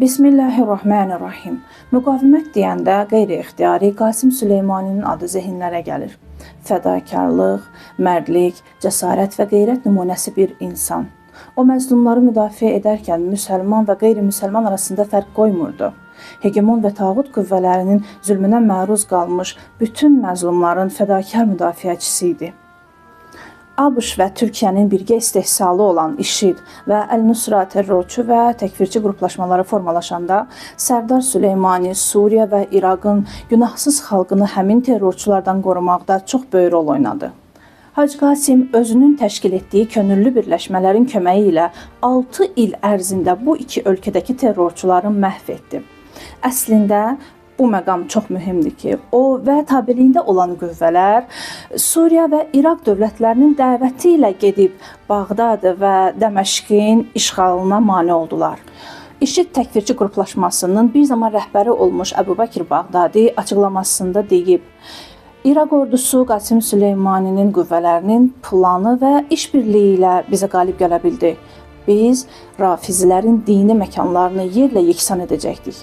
Bismillahirrahmanirrahim. Müqavimət deyəndə qeyri-ixtiyari Qasim Süleymaninin adı zehinlərə gəlir. Fədakarlıq, mərdlik, cəsarət və qeyrət nümunəsi bir insan. O məzlumları müdafiə edərkən müsəlman və qeyri-müsəlman arasında fərq qoymurdu. Hegemon və tağut qüvvələrinin zülmünə məruz qalmış bütün məzlumların fədakar müdafiəçisi idi. ABŞ və Türkiyənin birgə istehsalı olan IŞİD və Əl-Nusra terrorçu və təkfirçi qruplaşmaları formalaşanda Sərdar Süleymani Suriya və İraqın günahsız xalqını həmin terrorçulardan qorumaqda çox böyük rol oynadı. Hacı Qasim özünün təşkil etdiyi könüllü birləşmələrin köməyi ilə 6 il ərzində bu iki ölkədəki terrorçuları məhv etdi. Əslində, bu məqam çox mühümdür ki, o və tabeliyində olan qüvvələr Suriya və İraq dövlətlərinin dəvəti ilə gedib Bağdad və Dəməşqin işğalına mane oldular. IŞİD təkfirçi qruplaşmasının bir zaman rəhbəri olmuş Əbubəkir Bağdadi açıqlamasında deyib, İraq ordusu Qasim Süleymaninin qüvvələrinin planı və işbirliyi ilə bizə qalib gələ bildi. Biz rafizilərin dini məkanlarını yerlə yeksan edəcəkdik.